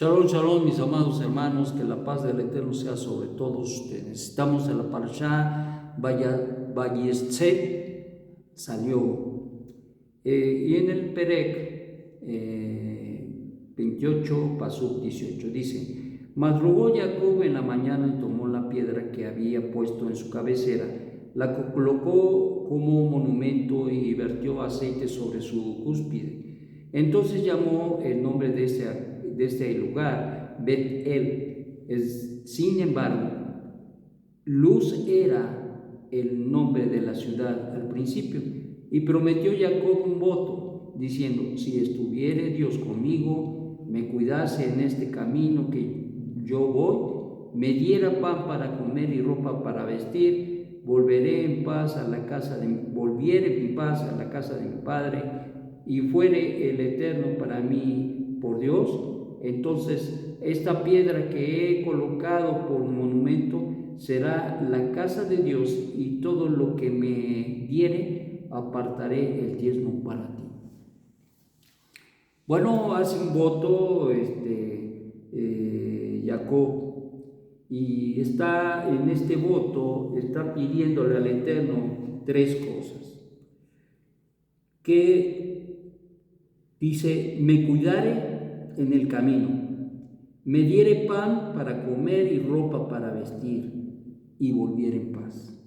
Shalom, shalom, mis amados hermanos, que la paz del Eterno sea sobre todos ustedes. Estamos en la parashá Vayeshev, salió. Y en el Perek 28, pasuk 18, dice: madrugó Jacob en la mañana y tomó la piedra que había puesto en su cabecera, la colocó como monumento y vertió aceite sobre su cúspide. Entonces llamó el nombre de este lugar Bet-El. Sin embargo, Luz era el nombre de la ciudad al principio. Y prometió Jacob un voto, diciendo: si estuviere Dios conmigo, me cuidase en este camino que yo voy, me diera pan para comer y ropa para vestir, volviere en paz a la casa de mi padre, y fuere el Eterno para mí por Dios, entonces esta piedra que he colocado por monumento será la casa de Dios, y todo lo que me diere apartaré el diezmo para ti. Bueno, hace un voto Jacob, y está en este voto, está pidiéndole al Eterno tres cosas. Que dice: me cuidare en el camino, me diere pan para comer y ropa para vestir, y volviera en paz.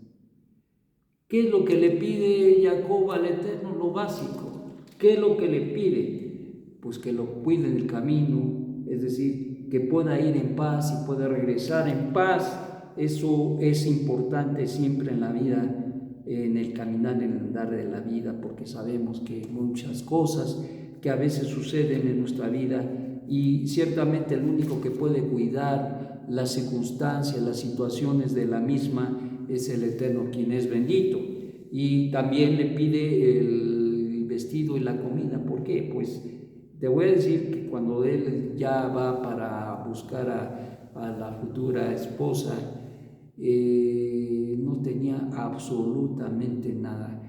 ¿Qué es lo que le pide Jacob al Eterno? Lo básico. ¿Qué es lo que le pide? Pues que lo cuide en el camino, es decir, que pueda ir en paz y pueda regresar en paz. Eso es importante siempre en la vida, en el caminar, en el andar de la vida, porque sabemos que muchas cosas que a veces suceden en nuestra vida, y ciertamente el único que puede cuidar las circunstancias, las situaciones de la misma, es el Eterno, quien es bendito. Y también le pide el vestido y la comida. ¿Por qué? Pues te voy a decir que cuando él ya va para buscar a la futura esposa, no tenía absolutamente nada.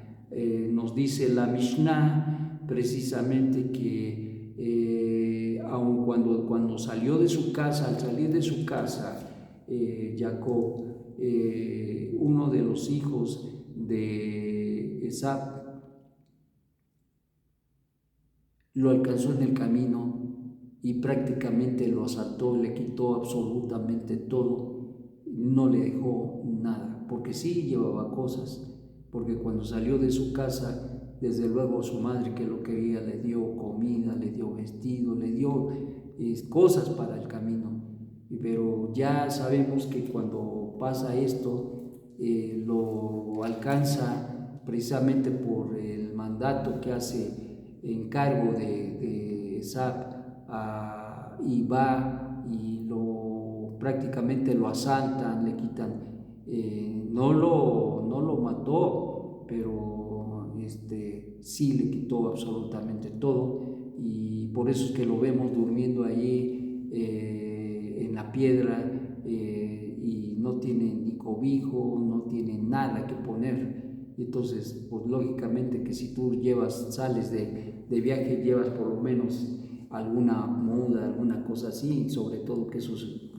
Nos dice la Mishnah precisamente que aun cuando salió de su casa, al salir de su casa, Jacob, uno de los hijos de Esab, lo alcanzó en el camino y prácticamente lo asaltó, le quitó absolutamente todo, no le dejó nada, porque sí llevaba cosas, porque cuando salió de su casa, desde luego su madre, que lo quería, le dio comida, le dio vestido, le dio cosas para el camino. Pero ya sabemos que cuando pasa esto, lo alcanza precisamente por el mandato que hace en cargo de Esab, y va y prácticamente lo asaltan, le quitan, no lo mató, pero sí le quitó absolutamente todo, y por eso es que lo vemos durmiendo allí en la piedra, y no tiene ni cobijo, no tiene nada que poner. Entonces, pues lógicamente que si tú sales de viaje, llevas por lo menos alguna muda, alguna cosa así, sobre todo que eso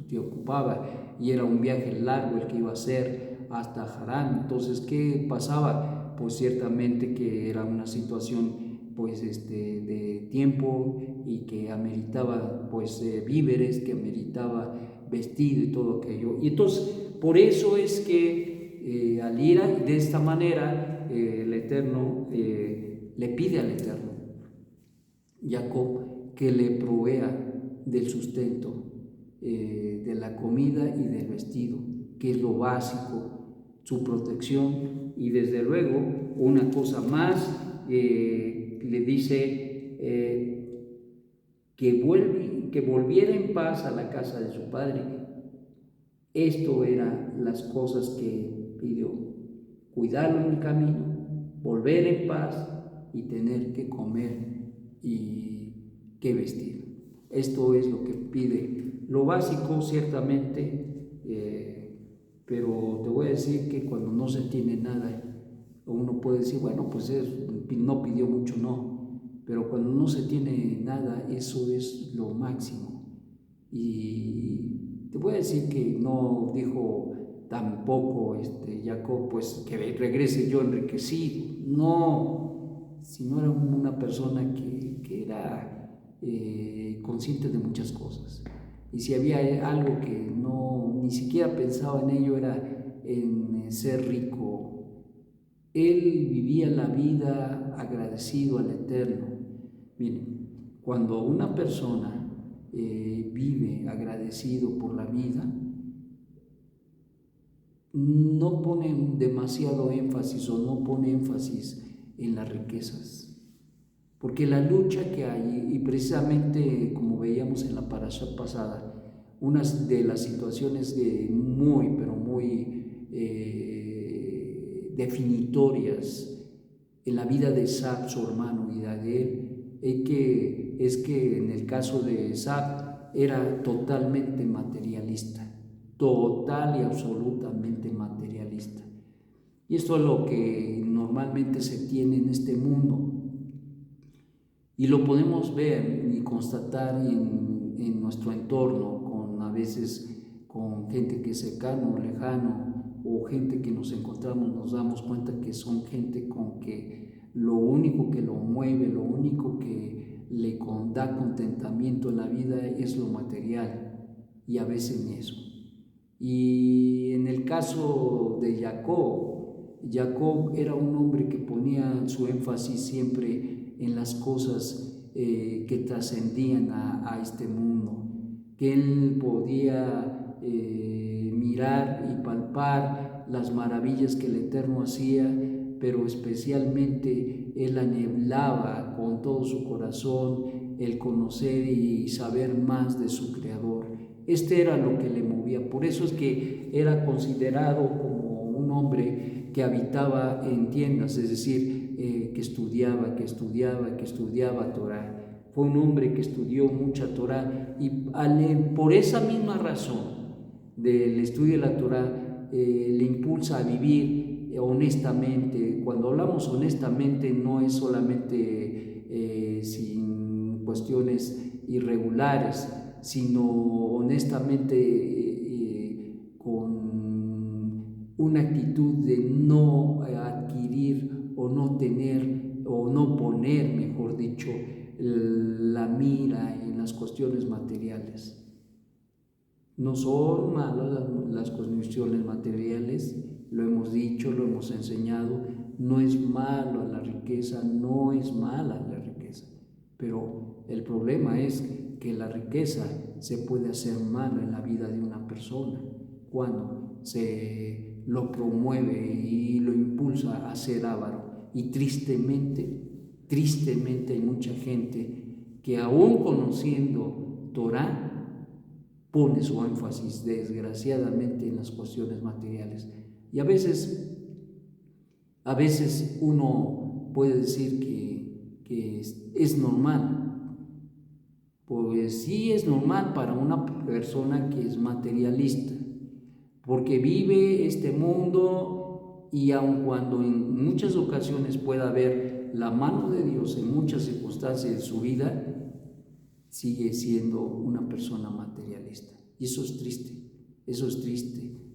te ocupaba, y era un viaje largo el que iba a hacer hasta Harán. Entonces, ¿qué pasaba? Pues ciertamente que era una situación pues de tiempo, y que ameritaba pues víveres, que ameritaba vestido y todo aquello. Y entonces, por eso es que al ir de esta manera, el Eterno le pide al Eterno, Jacob, que le provea del sustento, de la comida y del vestido, que es lo básico, su protección. Y desde luego, una cosa más, le dice que volviera en paz a la casa de su padre. Esto eran las cosas que pidió: cuidarlo en el camino, volver en paz y tener que comer y que vestir. Esto es lo que pide, lo básico ciertamente, pero te voy a decir que cuando no se tiene nada, uno puede decir, bueno, pues no pidió mucho, no, pero cuando no se tiene nada, eso es lo máximo. Y te voy a decir que no dijo tampoco Jacob, pues que regrese yo enriquecido. No, sino era una persona que era consciente de muchas cosas. Y si había algo que no, ni siquiera pensaba en ello, era en ser rico. Él vivía la vida agradecido al Eterno. Miren, cuando una persona vive agradecido por la vida, no pone demasiado énfasis o no pone énfasis en las riquezas. Porque la lucha que hay, y precisamente como veíamos en la parasha pasada, una de las situaciones muy, pero muy definitorias en la vida de Esab, su hermano, y de él, es que en el caso de Esab era totalmente materialista, total y absolutamente materialista. Y esto es lo que normalmente se tiene en este mundo. Y lo podemos ver y constatar en nuestro entorno, a veces con gente que es cercano o lejano, o gente que nos encontramos, nos damos cuenta que son gente con que lo único que lo mueve, lo único que le da contentamiento en la vida es lo material, y a veces ni eso. Y en el caso de Jacob era un hombre que ponía su énfasis siempre en las cosas que trascendían a este mundo, que él podía mirar y palpar las maravillas que el Eterno hacía, pero especialmente él anhelaba con todo su corazón el conocer y saber más de su Creador. Este era lo que le movía, por eso es que era considerado como un hombre que habitaba en tiendas, es decir, que estudiaba Torah. Fue un hombre que estudió mucha Torah y por esa misma razón del estudio de la Torah le impulsa a vivir honestamente. Cuando hablamos honestamente no es solamente sin cuestiones irregulares, sino honestamente con una actitud de no adquirir o no tener o no poner, mejor dicho, la mira en las cuestiones materiales. No son malas las cuestiones materiales, lo hemos dicho, lo hemos enseñado, no es malo la riqueza, no es mala la riqueza, pero el problema es que la riqueza se puede hacer mala en la vida de una persona cuando se lo promueve y lo impulsa a ser avaro. Y tristemente hay mucha gente que aún conociendo Torah pone su énfasis desgraciadamente en las cuestiones materiales. Y a veces uno puede decir que es normal. Pues sí, es normal para una persona que es materialista, porque vive este mundo y aun cuando en muchas ocasiones pueda haber la mano de Dios en muchas circunstancias de su vida, sigue siendo una persona materialista. Y eso es triste,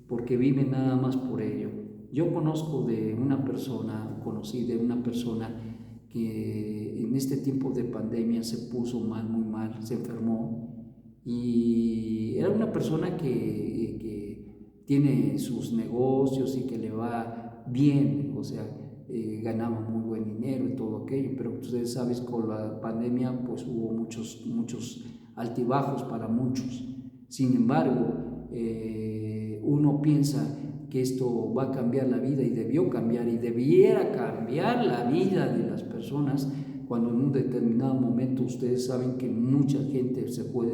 porque vive nada más por ello. Yo conocí de una persona que en este tiempo de pandemia se puso mal, muy mal, se enfermó, y era una persona que tiene sus negocios y que le va bien, o sea, ganaba muy buen dinero y todo aquello, pero ustedes saben, con la pandemia pues hubo muchos altibajos para muchos. Sin embargo, uno piensa que esto va a cambiar la vida, y debió cambiar y debiera cambiar la vida de las personas, cuando en un determinado momento ustedes saben que mucha gente se fue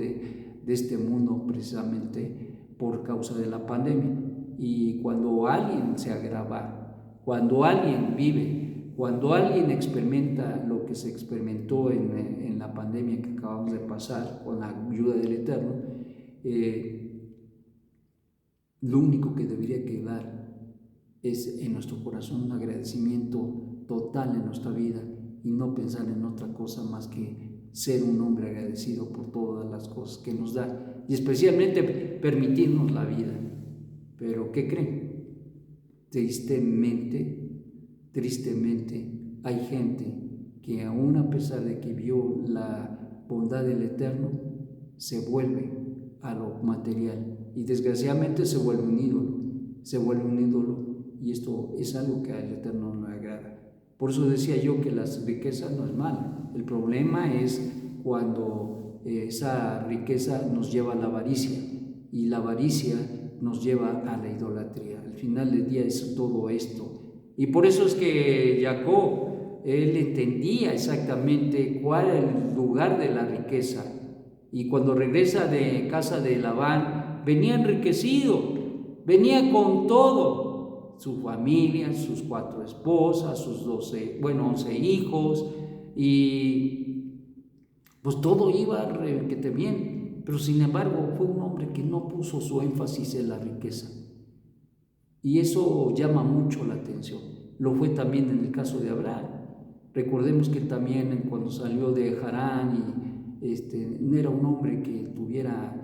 de este mundo precisamente por causa de la pandemia. Y cuando alguien se agrava, cuando alguien vive, cuando alguien experimenta lo que se experimentó en la pandemia que acabamos de pasar con la ayuda del Eterno, lo único que debería quedar es en nuestro corazón un agradecimiento total en nuestra vida, y no pensar en otra cosa más que ser un hombre agradecido por todas las cosas que nos da y especialmente permitirnos la vida. Pero ¿qué creen? Tristemente hay gente que aún a pesar de que vio la bondad del Eterno, se vuelve a lo material y desgraciadamente se vuelve un ídolo, y esto es algo que al Eterno no le agrada. Por eso decía yo que las riquezas no es malo, el problema es cuando esa riqueza nos lleva a la avaricia, y la avaricia nos lleva a la idolatría. Al final del día es todo esto, y por eso es que Jacob, él entendía exactamente cuál era el lugar de la riqueza, y cuando regresa de casa de Labán, venía enriquecido, venía con todo, su familia, sus 4 esposas, sus 11 hijos, y pues todo iba requete bien, pero sin embargo fue un hombre que no puso su énfasis en la riqueza, y eso llama mucho la atención. Lo fue también en el caso de Abraham. Recordemos que también cuando salió de Harán, no era un hombre que tuviera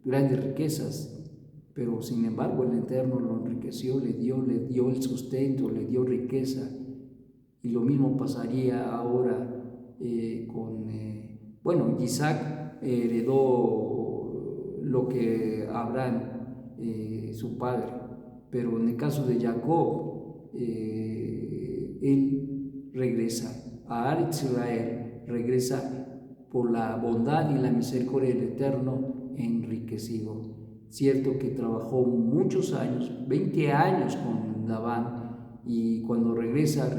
grandes riquezas, pero sin embargo el Eterno lo enriqueció, le dio el sustento, le dio riqueza. Y lo mismo pasaría ahora con Isaac heredó lo que Abraham, su padre, pero en el caso de Jacob, él regresa a Aretz Israel, regresa por la bondad y la misericordia del Eterno enriquecido. Cierto que trabajó muchos años, 20 años con Labán, y cuando regresa,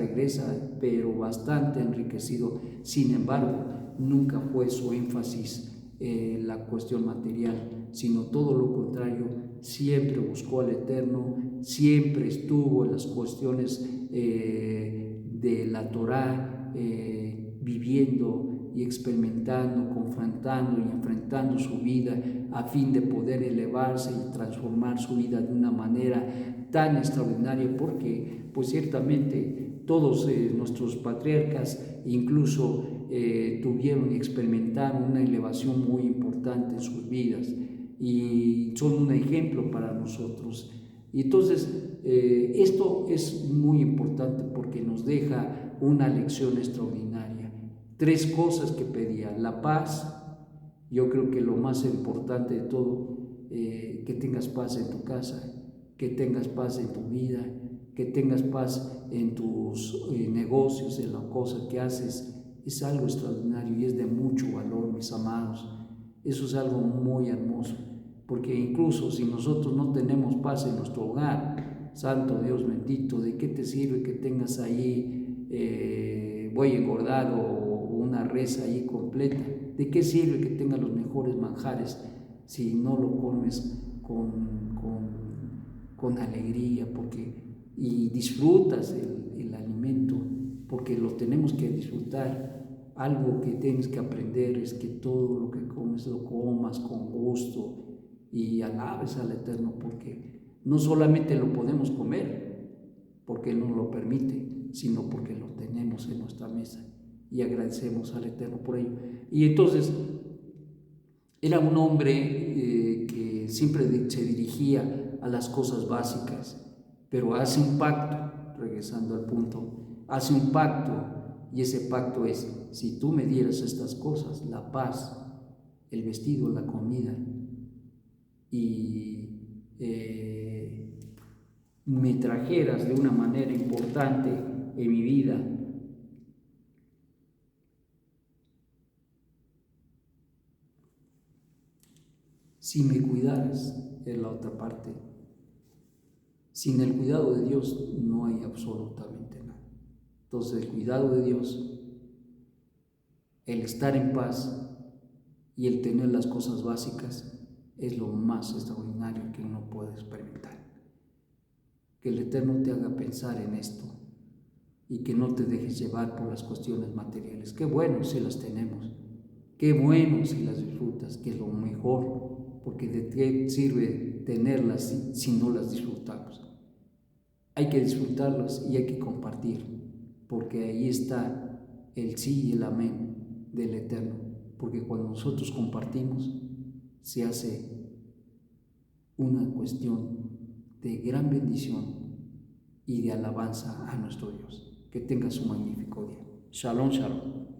pero bastante enriquecido. Sin embargo, nunca fue su énfasis la cuestión material, sino todo lo contrario. Siempre buscó al Eterno, siempre estuvo en las cuestiones de la Torá, viviendo y experimentando, confrontando y enfrentando su vida a fin de poder elevarse y transformar su vida de una manera tan extraordinaria, porque pues ciertamente todos nuestros patriarcas incluso tuvieron y experimentaron una elevación muy importante en sus vidas y son un ejemplo para nosotros. Y entonces esto es muy importante porque nos deja una lección extraordinaria. 3 cosas que pedía: la paz. Yo creo que lo más importante de todo, que tengas paz en tu casa, que tengas paz en tu vida, que tengas paz en tus negocios, en la cosa que haces. Es algo extraordinario y es de mucho valor, mis amados. Eso es algo muy hermoso, porque incluso si nosotros no tenemos paz en nuestro hogar, santo Dios bendito, ¿de qué te sirve que tengas ahí buey engordado o una res ahí completa? ¿De qué sirve que tengas los mejores manjares si no lo comes con alegría y disfrutas el alimento? Porque lo tenemos que disfrutar. Algo que tienes que aprender es que todo lo que comes lo comas con gusto y alabes al Eterno, porque no solamente lo podemos comer porque Él nos lo permite, sino porque lo tenemos en nuestra mesa y agradecemos al Eterno por ello. Y entonces era un hombre que siempre se dirigía a las cosas básicas, pero hace un pacto, regresando al punto, hace un pacto, y ese pacto es: si tú me dieras estas cosas, la paz, el vestido, la comida, y me trajeras de una manera importante en mi vida, si me cuidaras, es la otra parte. Sin el cuidado de Dios no hay absolutamente nada. Entonces el cuidado de Dios, el estar en paz y el tener las cosas básicas es lo más extraordinario que uno puede experimentar. Que el Eterno te haga pensar en esto y que no te dejes llevar por las cuestiones materiales. Qué bueno si las tenemos, qué bueno si las disfrutas, que es lo mejor, porque de qué sirve tenerlas si no las disfrutamos. Hay que disfrutarlas y hay que compartir, porque ahí está el sí y el amén del Eterno, porque cuando nosotros compartimos se hace una cuestión de gran bendición y de alabanza a nuestro Dios. Que tengas un magnífico día. Shalom, shalom.